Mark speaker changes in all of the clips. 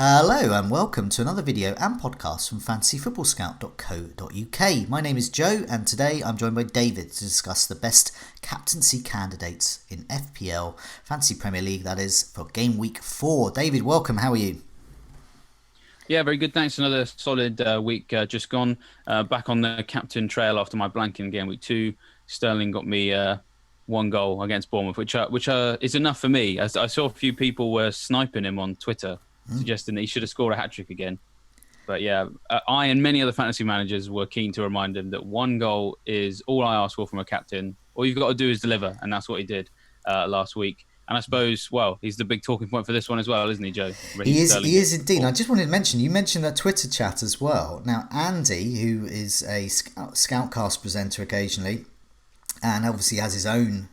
Speaker 1: Hello and welcome to another video and podcast from fantasyfootballscout.co.uk. My name is Joe and today I'm joined by David to discuss the best captaincy candidates in FPL, Fantasy Premier League that is, for Gameweek 4. David, welcome, how are you?
Speaker 2: Yeah, very good. Thanks. Another solid week just gone. Back on the captain trail after my blank in game week 2. Sterling got me one goal against Bournemouth, which is enough for me. As I saw a few people were sniping him on Twitter, suggesting that he should have scored a hat-trick again. But yeah, I and many other fantasy managers were keen to remind him that one goal is all I ask for from a captain. All you've got to do is deliver, and that's what he did last week. And I suppose, well, he's the big talking point for this one as well, isn't he, Joe?
Speaker 1: He is indeed. I just wanted to mention, you mentioned that Twitter chat as well. Now, Andy, who is a Scoutcast presenter occasionally, and obviously has his own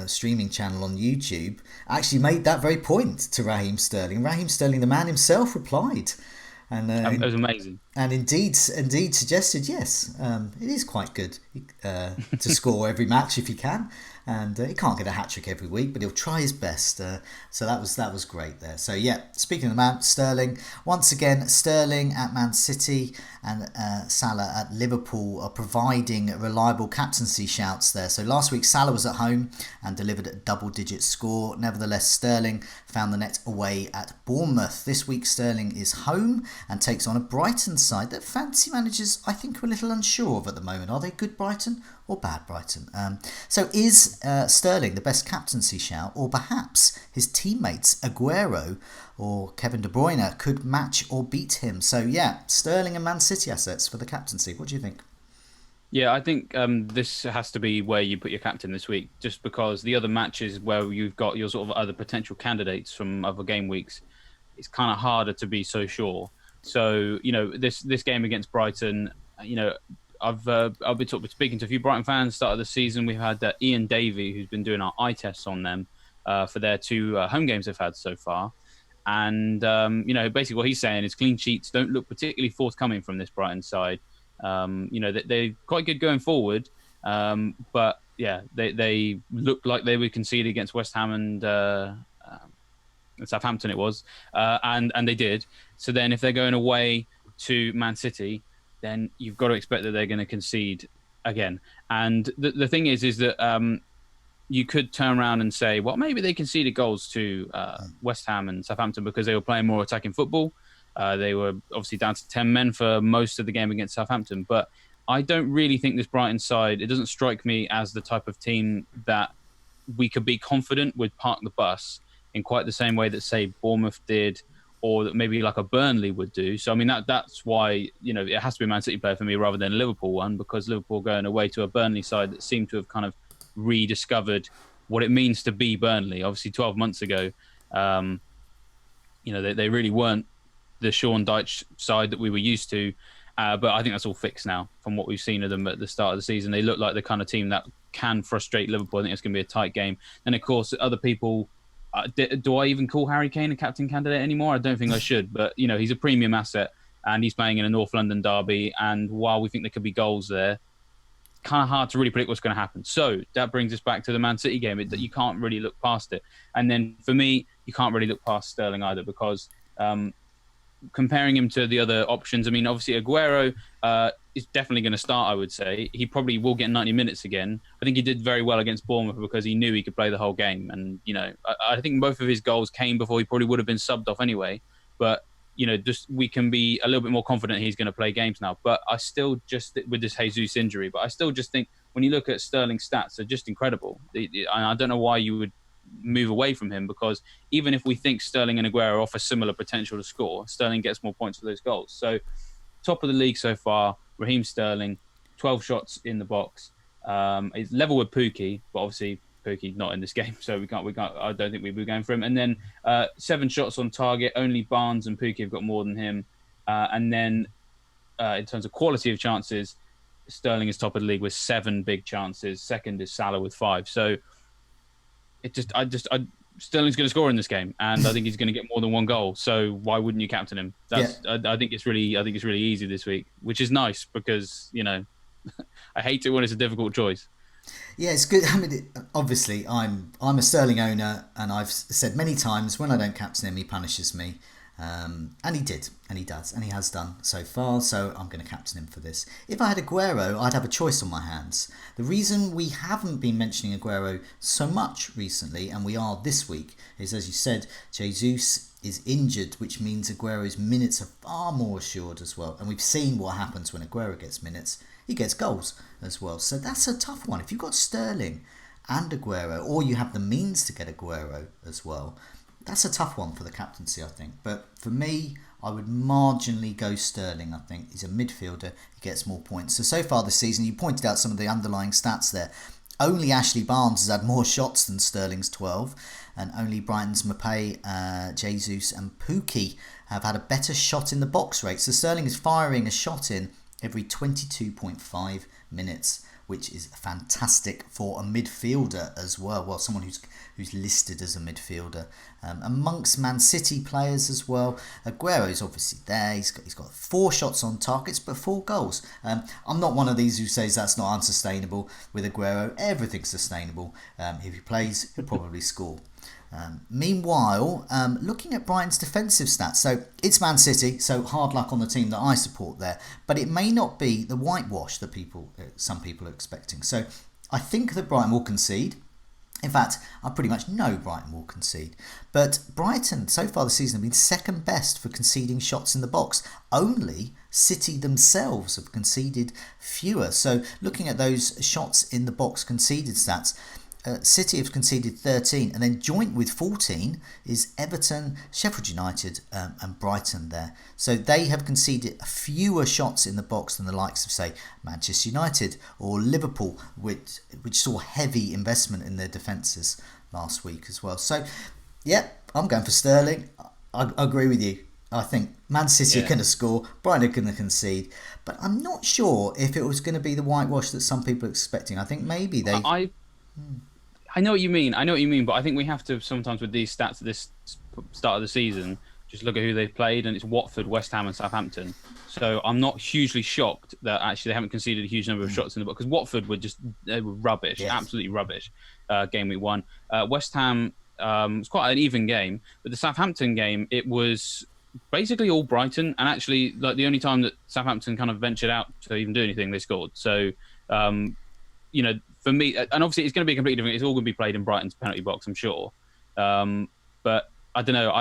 Speaker 1: streaming channel on YouTube, actually made that very point to Raheem Sterling. Raheem Sterling, the man himself, replied. And
Speaker 2: it was amazing.
Speaker 1: And indeed suggested, yes, it is quite good to score every match if he can. And he can't get a hat-trick every week, but he'll try his best. So that was great there. So yeah, speaking of the man, Sterling, once again, Sterling at Man City and Salah at Liverpool are providing reliable captaincy shouts there. So last week, Salah was at home and delivered a double-digit score. Nevertheless, Sterling found the net away at Bournemouth. This week, Sterling is home and takes on a Brighton side that fantasy managers, I think, are a little unsure of at the moment. Are they good Brighton or bad Brighton? So is Sterling the best captaincy shout, or perhaps his teammates Aguero or Kevin De Bruyne could match or beat him? So yeah, Sterling and Man City assets for the captaincy. What do you think?
Speaker 2: Yeah, I think this has to be where you put your captain this week, just because the other matches where you've got your sort of other potential candidates from other game weeks, it's kind of harder to be so sure. So, you know, this game against Brighton, you know, I've been speaking to a few Brighton fans. Start of the season, we've had Ian Davey, who's been doing our eye tests on them for their two home games they've had so far. And, you know, basically what he's saying is clean sheets don't look particularly forthcoming from this Brighton side. You know, they're quite good going forward. But, yeah, they looked like they would concede against West Ham and Southampton it was. And they did. So then if they're going away to Man City, then you've got to expect that they're going to concede again. And the thing is that you could turn around and say, well, maybe they conceded goals to West Ham and Southampton because they were playing more attacking football. They were obviously down to 10 men for most of the game against Southampton. But I don't really think this Brighton side, it doesn't strike me as the type of team that we could be confident would park the bus in quite the same way that, say, Bournemouth did, or that maybe like a Burnley would do. So, I mean, that's why, you know, it has to be a Man City player for me rather than a Liverpool one, because Liverpool going away to a Burnley side that seemed to have kind of rediscovered what it means to be Burnley. Obviously, 12 months ago, you know, they really weren't the Sean Dyche side that we were used to. But I think that's all fixed now from what we've seen of them at the start of the season. They look like the kind of team that can frustrate Liverpool. I think it's going to be a tight game. And, of course, other people... do I even call Harry Kane a captain candidate anymore? I don't think I should, but you know, he's a premium asset and he's playing in a North London derby, and while we think there could be goals there, kind of hard to really predict what's going to happen. So that brings us back to the Man City game, that you can't really look past it. And then for me, you can't really look past Sterling either, because comparing him to the other options, I mean, obviously Aguero is definitely going to start, I would say. He probably will get 90 minutes again. I think he did very well against Bournemouth because he knew he could play the whole game. And, you know, I think both of his goals came before he probably would have been subbed off anyway. But, you know, just we can be a little bit more confident he's going to play games now. But I still just, with this Jesus injury, but I still just think when you look at Sterling's stats, they're just incredible. I don't know why you would move away from him, because even if we think Sterling and Aguero offer similar potential to score, Sterling gets more points for those goals. So top of the league so far, Raheem Sterling, 12 shots in the box. He's level with Pukki, but obviously Pukki not in this game, so we can't. I don't think we'd be going for him. And then 7 shots on target. Only Barnes and Pukki have got more than him. And then in terms of quality of chances, Sterling is top of the league with 7 big chances. Second is Salah with 5. So Sterling's going to score in this game, and I think he's going to get more than one goal. So why wouldn't you captain him? I think it's really easy this week, which is nice because, you know, I hate it when it's a difficult choice.
Speaker 1: Yeah, it's good. I mean, obviously, I'm a Sterling owner, and I've said many times when I don't captain him, he punishes me. And he did, and he does, and he has done so far, so I'm going to captain him for this. If I had Aguero, I'd have a choice on my hands. The reason we haven't been mentioning Aguero so much recently, and we are this week, is, as you said, Jesus is injured, which means Aguero's minutes are far more assured as well. And we've seen what happens when Aguero gets minutes. He gets goals as well. So that's a tough one. If you've got Sterling and Aguero, or you have the means to get Aguero as well, that's a tough one for the captaincy, I think. But for me, I would marginally go Sterling, I think. He's a midfielder. He gets more points. So far this season, you pointed out some of the underlying stats there. Only Ashley Barnes has had more shots than Sterling's 12. And only Brighton's Maupay, Jesus and Pukki have had a better shot in the box rate. So Sterling is firing a shot in every 22.5 minutes, which is fantastic for a midfielder as well. Well, someone who's listed as a midfielder. Amongst Man City players as well, Aguero's obviously there. He's got 4 shots on targets, but 4 goals. I'm not one of these who says that's not unsustainable with Aguero. Everything's sustainable. If he plays, he'll probably score. Meanwhile, looking at Brighton's defensive stats, so it's Man City, so hard luck on the team that I support there, but it may not be the whitewash that some people are expecting. So I think that Brighton will concede. In fact, I pretty much know Brighton will concede. But Brighton, so far this season, have been second best for conceding shots in the box. Only City themselves have conceded fewer. So looking at those shots in the box conceded stats, City have conceded 13, and then joint with 14 is Everton, Sheffield United and Brighton there. So they have conceded fewer shots in the box than the likes of, say, Manchester United or Liverpool, which saw heavy investment in their defences last week as well. So, yeah, I'm going for Sterling. I agree with you. I think Man City are going to score, Brighton are going to concede, but I'm not sure if it was going to be the whitewash that some people are expecting. I think maybe they...
Speaker 2: I know what you mean. But I think we have to sometimes with these stats at this start of the season just look at who they've played, and it's Watford, West Ham, and Southampton. So I'm not hugely shocked that actually they haven't conceded a huge number of shots in the box, because Watford were rubbish, absolutely rubbish. Game week 1, West Ham was quite an even game, but the Southampton game, it was basically all Brighton, and actually like the only time that Southampton kind of ventured out to even do anything, they scored. So for me, and obviously it's going to be completely different. It's all going to be played in Brighton's penalty box, I'm sure. But I don't know.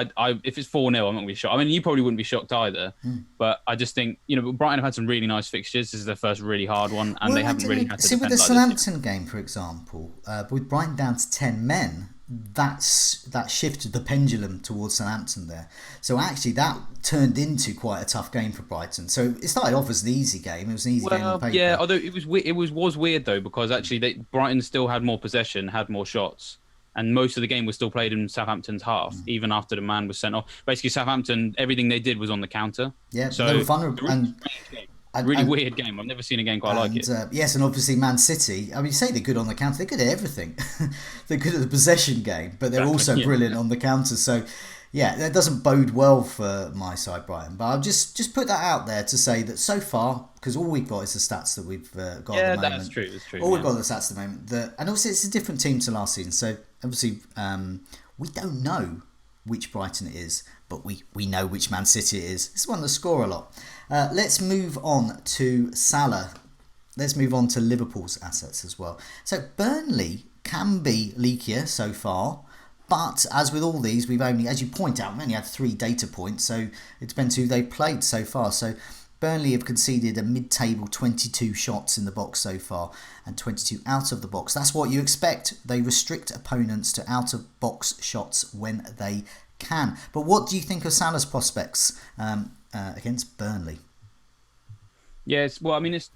Speaker 2: If it's 4-0, I'm not going to be shocked. I mean, you probably wouldn't be shocked either. But I just think, Brighton have had some really nice fixtures. This is their first really hard one, and they haven't really had to defend
Speaker 1: with the
Speaker 2: like
Speaker 1: Southampton game, for example, with Brighton down to 10 men, that shifted the pendulum towards Southampton there. So actually that turned into quite a tough game for Brighton. So it started off as an easy game. It was an easy game on paper.
Speaker 2: Yeah, although it was weird though, because actually Brighton still had more possession, had more shots, and most of the game was still played in Southampton's half, even after the man was sent off. Basically, Southampton, everything they did was on the counter.
Speaker 1: Yeah,
Speaker 2: so
Speaker 1: they were vulnerable.
Speaker 2: Weird game. I've never seen a game quite like it.
Speaker 1: Yes, and obviously Man City, I mean, you say they're good on the counter, they're good at everything. They're good at the possession game, but they're also brilliant on the counter. So, yeah, that doesn't bode well for my side, Brighton. But I'll just put that out there to say that so far, because all we've got is the stats that we've got at the moment.
Speaker 2: Yeah, that's true.
Speaker 1: All we've got are the stats at the moment. And also, it's a different team to last season. So, obviously, we don't know which Brighton it is, but we know which Man City it is. It's one that score a lot. Let's move on to Salah. Let's move on to Liverpool's assets as well. So Burnley can be leakier so far, but as with all these, we've only, as you point out, we've only had 3 data points, so it depends who they've played so far. So Burnley have conceded a mid-table 22 shots in the box so far and 22 out of the box. That's what you expect. They restrict opponents to out-of-box shots when they can. But what do you think of Salah's prospects against Burnley?
Speaker 2: Yeah, it's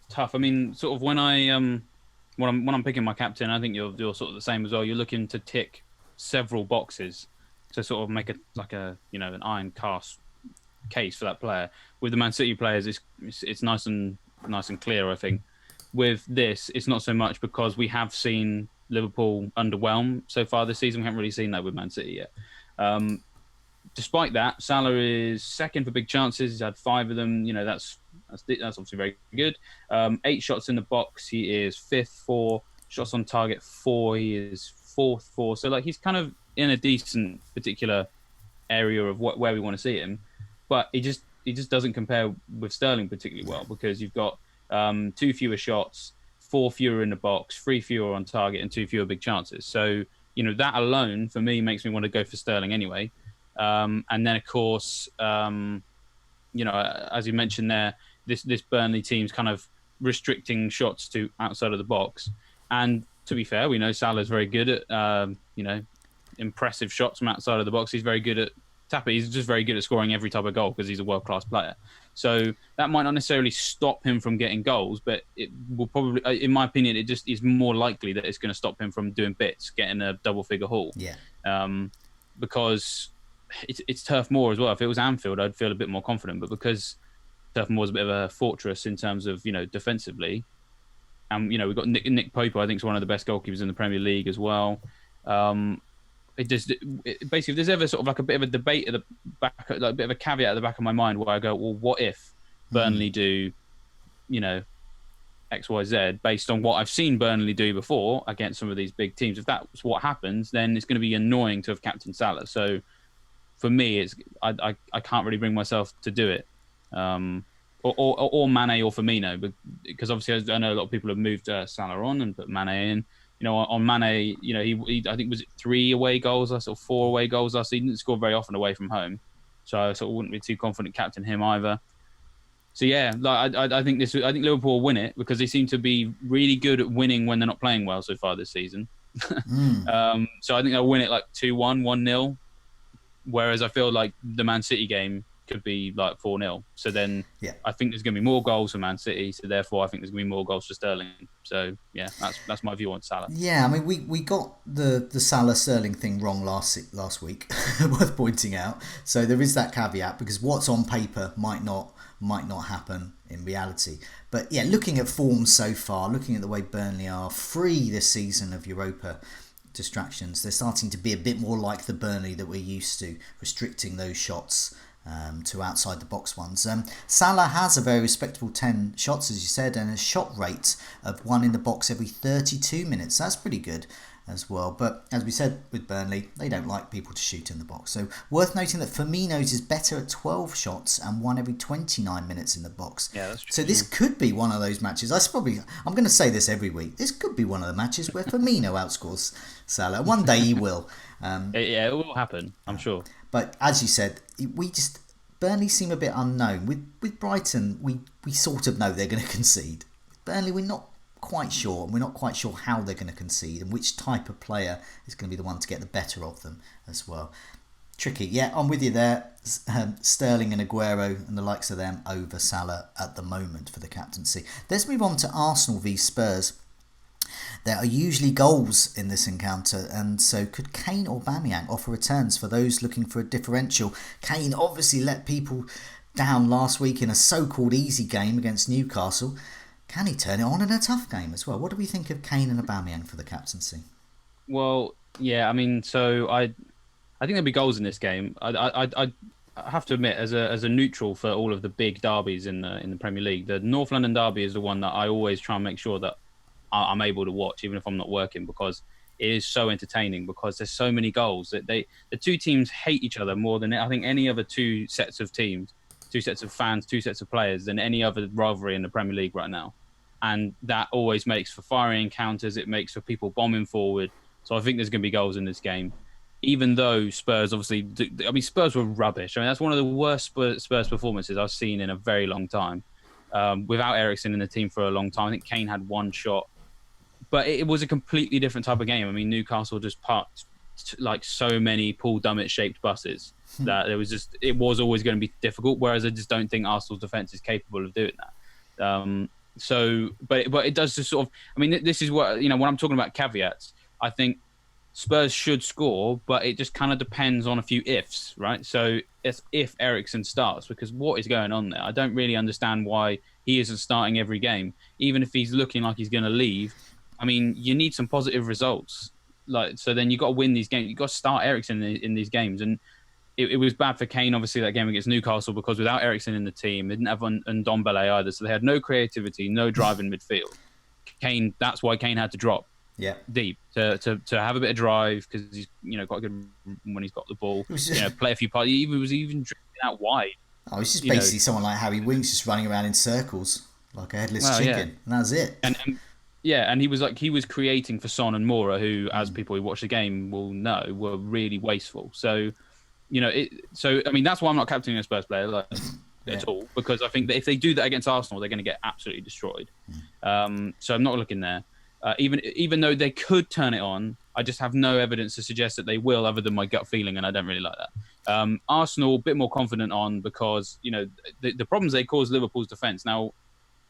Speaker 2: tough. I mean, sort of when I'm picking my captain, I think you're sort of the same as well. You're looking to tick several boxes to sort of make an iron cast case for that player. With the Man City players, it's nice and clear. I think with this, it's not so much, because we have seen Liverpool underwhelm so far this season. We haven't really seen that with Man City yet. Despite that, Salah is second for big chances. He's had 5 of them. That's obviously very good. 8 shots in the box. He is 5th for shots on target 4. He is 4th for. So he's kind of in a decent particular area of where we want to see him. but he just doesn't compare with Sterling particularly well because you've got two fewer shots, four fewer in the box, three fewer on target, and two fewer big chances. So that alone for me makes me want to go for Sterling anyway. And then of course, as you mentioned there, this Burnley team's kind of restricting shots to outside of the box. And to be fair, we know Salah's very good at impressive shots from outside of the box. He's very good at tapping. He's just very good at scoring every type of goal because he's a world-class player. So that might not necessarily stop him from getting goals, but it will probably, in my opinion, it just is more likely that it's going to stop him from doing bits, getting a double-figure haul.
Speaker 1: Yeah.
Speaker 2: Because it's Turf Moor as well. If it was Anfield, I'd feel a bit more confident. But because Turf Moor is a bit of a fortress in terms of defensively, and we've got Nick Pope, I think, is one of the best goalkeepers in the Premier League as well. Basically, if there's ever sort of like a bit of a debate at the back, like a bit of a caveat at the back of my mind, where I go, well, what if Burnley do, X, Y, Z, based on what I've seen Burnley do before against some of these big teams. If that's what happens, then it's going to be annoying to have captain Salah. So for me, I can't really bring myself to do it, or Mane or Firmino, because obviously I know a lot of people have moved Salah on and put Mane in. On Mane, he I think was it 3 away goals last or 4 away goals last. He didn't score very often away from home, so I sort of wouldn't be too confident captain him either. So yeah, like I think Liverpool will win it because they seem to be really good at winning when they're not playing well so far this season. So I think they'll win it like 2-1, 1-0. Whereas I feel like the Man City game could be like 4-0. So then I think there's going to be more goals for Man City. So therefore, I think there's going to be more goals for Sterling. So yeah, that's my view on Salah.
Speaker 1: Yeah, I mean, we got the Salah Sterling thing wrong last week, worth pointing out. So there is that caveat because what's on paper might not happen in reality. But yeah, looking at form so far, looking at the way Burnley are free this season of Europa distractions, they're starting to be a bit more like the Burnley that we're used to, restricting those shots to outside the box ones. Salah has a very respectable 10 shots, as you said, and a shot rate of 1 in the box every 32 minutes. That's pretty good as well. But as we said with Burnley, they don't like people to shoot in the box. So worth noting that Firmino's is better at 12 shots and 1 every 29 minutes in the box.
Speaker 2: Yeah, that's true.
Speaker 1: So this could be one of those matches. I'm going to say this every week. This could be one of the matches where Firmino outscores Salah. One day he will.
Speaker 2: It will happen, I'm sure.
Speaker 1: But as you said, Burnley seem a bit unknown. With Brighton, we sort of know they're going to concede. Burnley, we're not quite sure, and we're not quite sure how they're going to concede and which type of player is going to be the one to get the better of them as well. Tricky. Yeah, I'm with you there. Sterling and Aguero and the likes of them over Salah at the moment for the captaincy. Let's move on to Arsenal v Spurs. There are usually goals in this encounter, and so could Kane or Aubameyang offer returns for those looking for a differential? Kane obviously let people down last week in a so-called easy game against Newcastle. Can he turn it on in a tough game as well? What do we think of Kane and Aubameyang for the captaincy?
Speaker 2: Well, yeah, I mean, so I think there'll be goals in this game. I have to admit, as a neutral for all of the big derbies in the Premier League, the North London derby is the one that I always try and make sure that I'm able to watch, even if I'm not working, because it is so entertaining. Because there's so many goals that the two teams hate each other more than I think any other two sets of teams, two sets of fans, two sets of players than any other rivalry in the Premier League right now. And that always makes for fiery encounters. It makes for people bombing forward. So I think there's going to be goals in this game. Even though Spurs, obviously, Spurs were rubbish. I mean, that's one of the worst Spurs performances I've seen in a very long time. Without Eriksen in the team for a long time, I think Kane had one shot. But it was a completely different type of game. I mean, Newcastle just parked like so many Paul Dummett-shaped buses that it was always going to be difficult. Whereas I just don't think Arsenal's defence is capable of doing that. But it does just sort of. I mean, this is what when I'm talking about caveats. I think Spurs should score, but it just kind of depends on a few ifs, right? So it's if Eriksen starts, because what is going on there? I don't really understand why he isn't starting every game, even if he's looking like he's going to leave. I mean, you need some positive results, so then you got to win these games. You got to start Eriksen in these games, and it was bad for Kane, obviously, that game against Newcastle, because without Eriksen in the team, they didn't have Ndombele either, so they had no creativity, no drive in midfield. That's why Kane had to drop deep to have a bit of drive, because he's quite good when he's got the ball. Play a few parts. He was even drifting out wide.
Speaker 1: Oh, it's just
Speaker 2: you know,
Speaker 1: basically someone like Harry Winks just running around in circles like a headless
Speaker 2: well, yeah,
Speaker 1: chicken, and that's it.
Speaker 2: and yeah, and he was creating for Son and Mora, who, as
Speaker 1: Mm,
Speaker 2: people who watch the game will know, were really wasteful. So so I mean, that's why I'm not captaining a Spurs player like,
Speaker 1: yeah.
Speaker 2: at all, because I think that if they do that against Arsenal, they're going to get absolutely destroyed. So I'm not looking there. Even though they could turn it on, I just have no evidence to suggest that they will, other than my gut feeling, and I don't really like that. Arsenal, a bit more confident on, because the problems they cause Liverpool's defense. Now,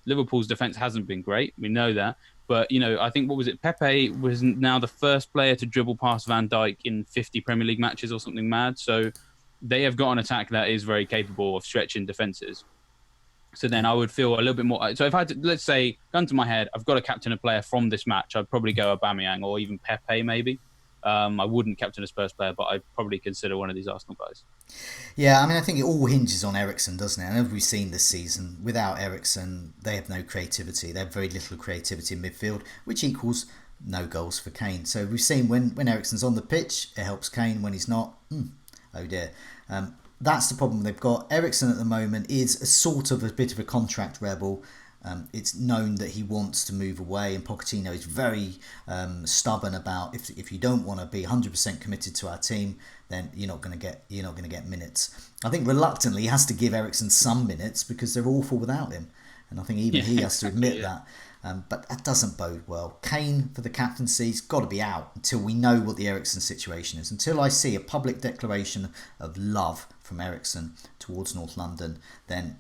Speaker 2: Liverpool's defense hasn't been great. We know that. But, I think, what was it? Pepe was now the first player to dribble past Van Dijk in 50 Premier League matches or something mad. So they have got an attack that is very capable of stretching defenses. So then I would feel a little bit more. So if I had to, let's say, gun to my head, I've got to captain a player from this match, I'd probably go Aubameyang or even Pepe, maybe. I wouldn't captain a Spurs player, but I'd probably consider one of these Arsenal guys.
Speaker 1: Yeah, I mean, I think it all hinges on Ericsson, doesn't it? And as we've seen this season, without Ericsson, they have no creativity. They have very little creativity in midfield, which equals no goals for Kane. So we've seen when Ericsson's on the pitch, it helps Kane. When he's not, oh dear. That's the problem they've got. Ericsson at the moment is a sort of a bit of a contract rebel. It's known that he wants to move away, and Pochettino is very stubborn about if you don't want to be 100% committed to our team, then you're not going to get minutes. I think reluctantly he has to give Ericsson some minutes because they're awful without him, and I think even he has to admit that. But that doesn't bode well. Kane for the captaincy's got to be out until we know what the Ericsson situation is. Until I see a public declaration of love from Ericsson towards North London, then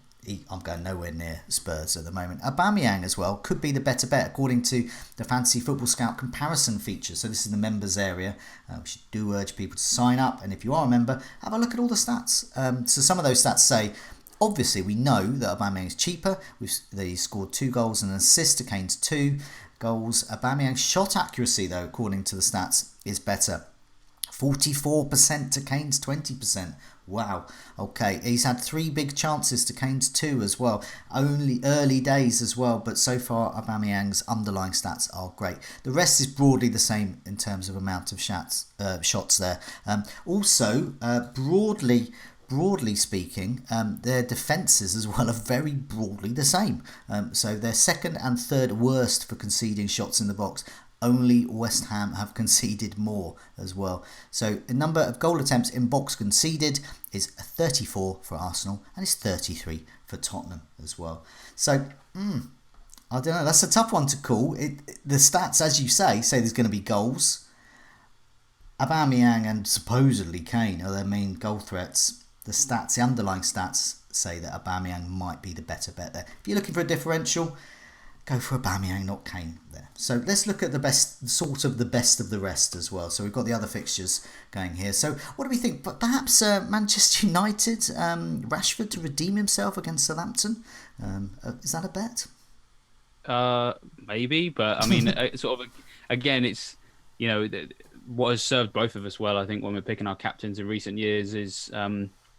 Speaker 1: I'm going nowhere near Spurs at the moment. Aubameyang as well could be the better bet according to the Fantasy Football Scout comparison feature. So this is the members area. We do urge people to sign up, and if you are a member, have a look at all the stats. So some of those stats say, obviously we know that Aubameyang is cheaper. He scored 2 goals and an assist to Kane's 2 goals. Aubameyang's shot accuracy, though, according to the stats, is better. 44% to Kane's 20%. Wow. Okay, he's had 3 big chances to Kane's 2 as well. Only early days as well, but so far Aubameyang's underlying stats are great. The rest is broadly the same in terms of amount of shots there. Also, broadly speaking, their defences as well are very broadly the same. So they're second and third worst for conceding shots in the box. Only West Ham have conceded more as well. So the number of goal attempts in box conceded is 34 for Arsenal and it's 33 for Tottenham as well. So, I don't know. That's a tough one to call. The stats, as you say there's going to be goals. Aubameyang and supposedly Kane are their main goal threats. The underlying stats say that Aubameyang might be the better bet there. If you're looking for a differential, go for Aubameyang, not Kane there. So let's look at the best of the rest as well. So we've got the other fixtures going here. So what do we think? But perhaps Manchester United, Rashford to redeem himself against Southampton. Is that a bet?
Speaker 2: Maybe, but I mean, sort of again, it's what has served both of us well. I think when we're picking our captains in recent years is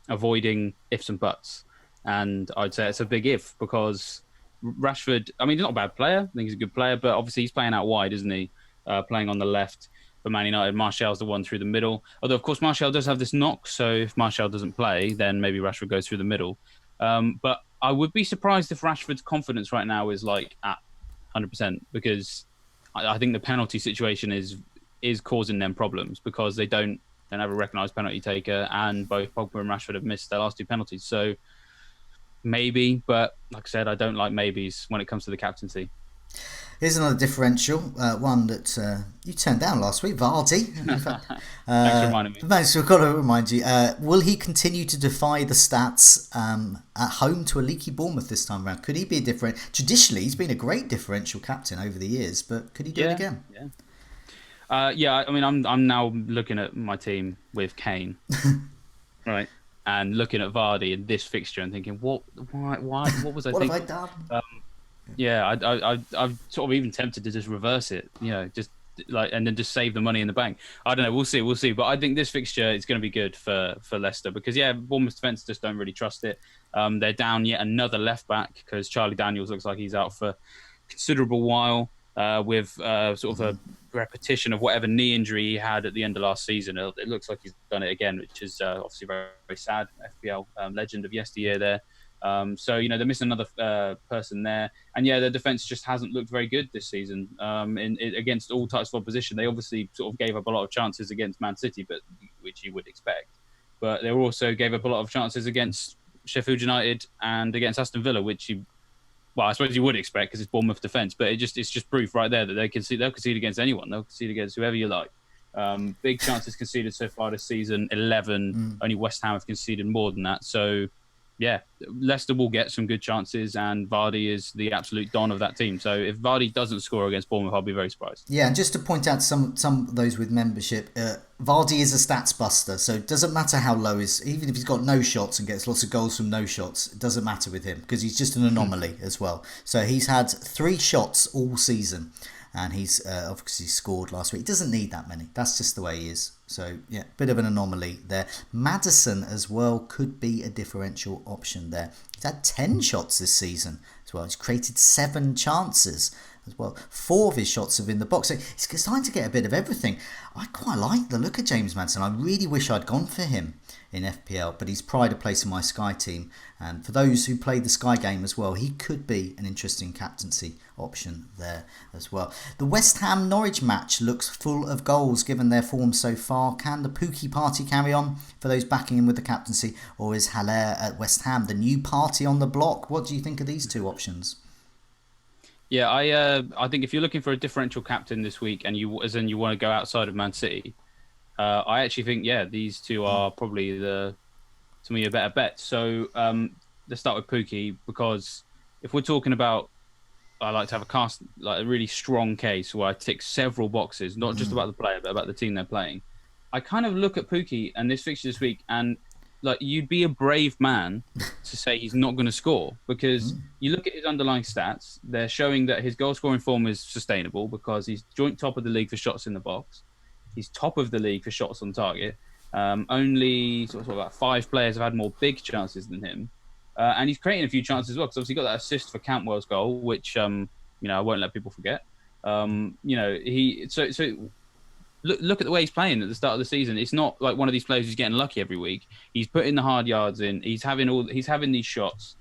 Speaker 2: avoiding ifs and buts, and I'd say it's a big if because Rashford, I mean, he's not a bad player. I think he's a good player, but obviously he's playing out wide, isn't he? Playing on the left for Man United. Martial's the one through the middle. Although, of course, Martial does have this knock, so if Martial doesn't play, then maybe Rashford goes through the middle. But I would be surprised if Rashford's confidence right now is like at 100%, because I think the penalty situation is causing them problems because they don't have a recognised penalty taker, and both Pogba and Rashford have missed their last 2 penalties. So maybe, but like I said, I don't like maybes when it comes to the captaincy.
Speaker 1: Here's another differential, one that you turned down last week, Vardy.
Speaker 2: Thanks for reminding me.
Speaker 1: Thanks, we've got to remind you. Will he continue to defy the stats at home to a leaky Bournemouth this time around? Could he be a different? Traditionally, he's been a great differential captain over the years, but could he do it again?
Speaker 2: Yeah. I mean, I'm now looking at my team with Kane, right, and looking at Vardy in this fixture and thinking, what was I
Speaker 1: what
Speaker 2: thinking?
Speaker 1: have I done?
Speaker 2: I'm sort of even tempted to just reverse it, just and then just save the money in the bank. I don't know. We'll see. But I think this fixture is going to be good for Leicester because Bournemouth's defence just don't really trust it. They're down yet another left back because Charlie Daniels looks like he's out for a considerable while with sort of repetition of whatever knee injury he had at the end of last season. It looks like he's done it again, which is obviously very, very sad. FPL legend of yesteryear there. So they're missing another person there, and their defense just hasn't looked very good this season. Against all types of opposition, they obviously sort of gave up a lot of chances against Man City, but which you would expect. But they also gave up a lot of chances against Sheffield United and against Aston Villa, which I suppose you would expect because it's Bournemouth defence. But it's just proof right there that they'll concede against anyone. They'll concede against whoever you like. Big chances conceded so far this season, 11. Only West Ham have conceded more than that. So, Leicester will get some good chances, and Vardy is the absolute don of that team. So if Vardy doesn't score against Bournemouth, I'll be very surprised.
Speaker 1: Yeah, and just to point out some of those with membership, Vardy is a stats buster, so it doesn't matter how low even if he's got no shots and gets lots of goals from no shots, it doesn't matter with him because he's just an anomaly as well. So he's had 3 shots all season, and he's obviously scored last week. He doesn't need that many. That's just the way he is. So, bit of an anomaly there. Maddison as well could be a differential option there. He's had 10 shots this season as well. He's created 7 chances as well. 4 of his shots have been in the box. So he's starting to get a bit of everything. I quite like the look of James Maddison. I really wish I'd gone for him in FPL, but he's pride of place in my Sky team. And for those who played the Sky game as well, he could be an interesting captaincy option there as well. The West Ham Norwich match looks full of goals given their form so far. Can the Pookie party carry on for those backing him with the captaincy, or is Haller at West Ham the new party on the block? What do you think of these 2 options?
Speaker 2: Yeah, I think if you're looking for a differential captain this week and you want to go outside of Man City, I actually think these 2 are probably to me a better bet. So let's start with Pookie, because if we're talking about, I like to have a really strong case where I tick several boxes, not just about the player but about the team they're playing. I kind of look at Pookie and this fixture this week, and you'd be a brave man to say he's not going to score, because you look at his underlying stats, they're showing that his goal scoring form is sustainable because he's joint top of the league for shots in the box. He's top of the league for shots on target. Only sort of about 5 players have had more big chances than him. And he's creating a few chances as well, because obviously he got that assist for Cantwell's goal, which I won't let people forget. Look at the way he's playing at the start of the season. It's not like one of these players who's getting lucky every week. He's putting the hard yards in. He's having these shots,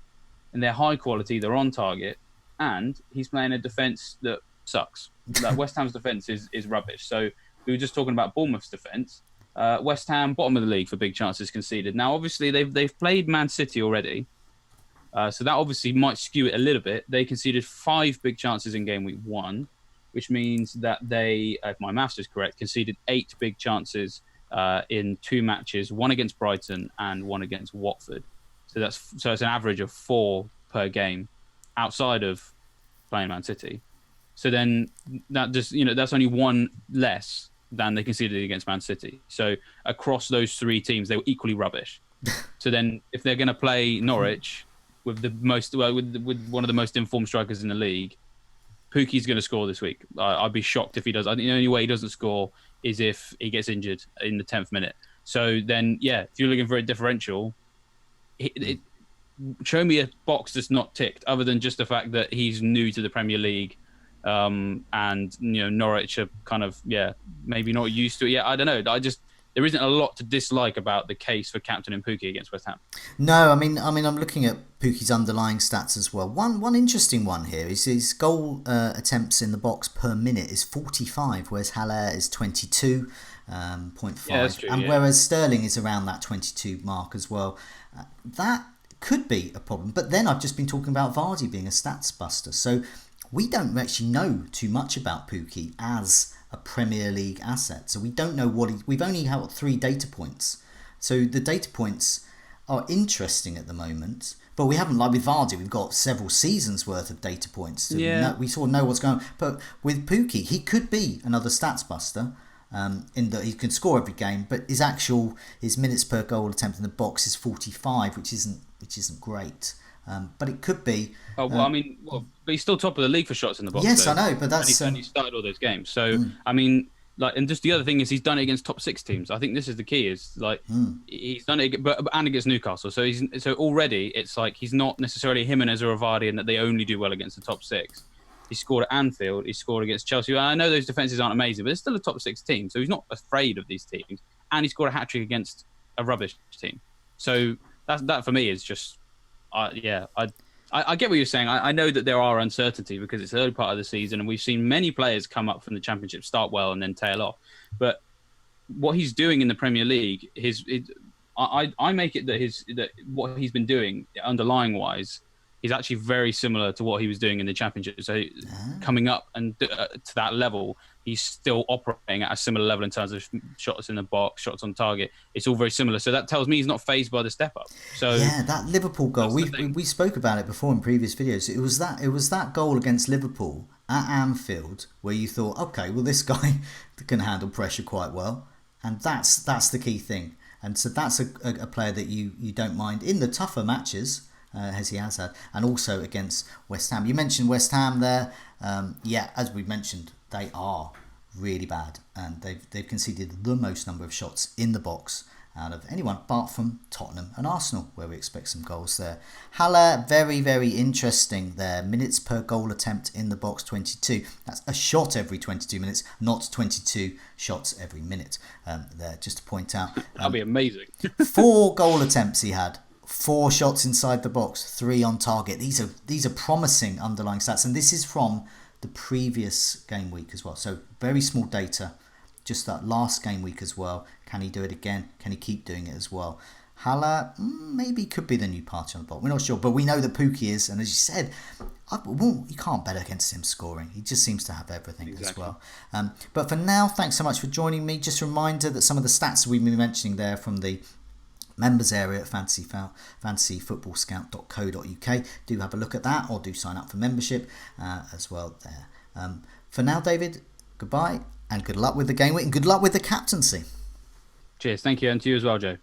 Speaker 2: and they're high quality. They're on target, and he's playing a defense that sucks. Like West Ham's defense is rubbish. So we were just talking about Bournemouth's defense. West Ham bottom of the league for big chances conceded. Now, obviously, they've played Man City already, so that obviously might skew it a little bit. They conceded 5 big chances in game week 1, which means that they, if my maths is correct, conceded 8 big chances in 2 matches, 1 against Brighton and 1 against Watford. So it's an average of 4 per game outside of playing Man City. So then that just that's only 1 less than they conceded against Man City. So across those 3 teams, they were equally rubbish. So then if they're going to play Norwich with with one of the most informed strikers in the league, Pookie's going to score this week. I'd be shocked if he does. I think the only way he doesn't score is if he gets injured in the 10th minute. So then, if you're looking for a differential, show me a box that's not ticked, other than just the fact that he's new to the Premier League, and Norwich are kind of maybe not used to it yet. I don't know. There isn't a lot to dislike about the case for captaining Pookie against West Ham.
Speaker 1: No, I mean, I'm looking at Pookie's underlying stats as well. One interesting one here is his goal attempts in the box per minute is 45, whereas Haller is 22.5,
Speaker 2: that's true,
Speaker 1: whereas Sterling is around that 22 mark as well. That could be a problem. But then I've just been talking about Vardy being a stats buster, so we don't actually know too much about Pookie as a Premier League asset. So we don't know we've only had 3 data points. So the data points are interesting at the moment, but we haven't, like with Vardy, we've got several seasons worth of data points. We sort of know what's going on. But with Pookie, he could be another stats buster, in that he can score every game, but his minutes per goal attempt in the box is 45, which isn't great. But it could be.
Speaker 2: But he's still top of the league for shots in the box.
Speaker 1: Yes, I know, but that's.
Speaker 2: And he started all those games. So and just the other thing is he's done it against top 6 teams. I think this is the key. Is he's done it, and against Newcastle. So already it's like he's not necessarily Jimenez or Vardy, and that they only do well against the top 6. He scored at Anfield. He scored against Chelsea. I know those defenses aren't amazing, but it's still a top 6 team. So he's not afraid of these teams. And he scored a hat-trick against a rubbish team. So that for me is just, yeah, I get what you're saying. I know that there are uncertainty because it's the early part of the season, and we've seen many players come up from the Championship, start well, and then tail off. But what he's doing in the Premier League, I make it that what he's been doing underlying wise is actually very similar to what he was doing in the Championship. So coming up and to that level, he's still operating at a similar level in terms of shots in the box, shots on target. It's all very similar. So that tells me he's not fazed by the step up. So
Speaker 1: yeah, that Liverpool goal, we spoke about it before in previous videos. It was that goal against Liverpool at Anfield where you thought, okay, well, this guy can handle pressure quite well, and that's the key thing. And so that's a player that you don't mind in the tougher matches, as he has had, and also against West Ham. You mentioned West Ham there. Yeah, as we mentioned, they are really bad, and they've conceded the most number of shots in the box out of anyone apart from Tottenham and Arsenal, where we expect some goals there. Haller, very, very interesting there. Minutes per goal attempt in the box, 22. That's a shot every 22 minutes, not 22 shots every minute. There, just to point out.
Speaker 2: That'd be amazing.
Speaker 1: 4 goal attempts he had. 4 shots inside the box, 3 on target. These are promising underlying stats, and this is from the previous game week as well. So very small data, just that last game week as well. Can he do it again? Can he keep doing it as well? Haller maybe could be the new party on the block. We're not sure, but we know that Pookie is, and as you said, you can't bet against him scoring. He just seems to have everything as well. But for now, thanks so much for joining me. Just a reminder that some of the stats we've been mentioning there from the members area at fantasyfootballscout.co.uk. Do have a look at that, or do sign up for membership as well there. For now, David, goodbye, and good luck with the game week, and good luck with the captaincy.
Speaker 2: Cheers. Thank you. And to you as well, Joe.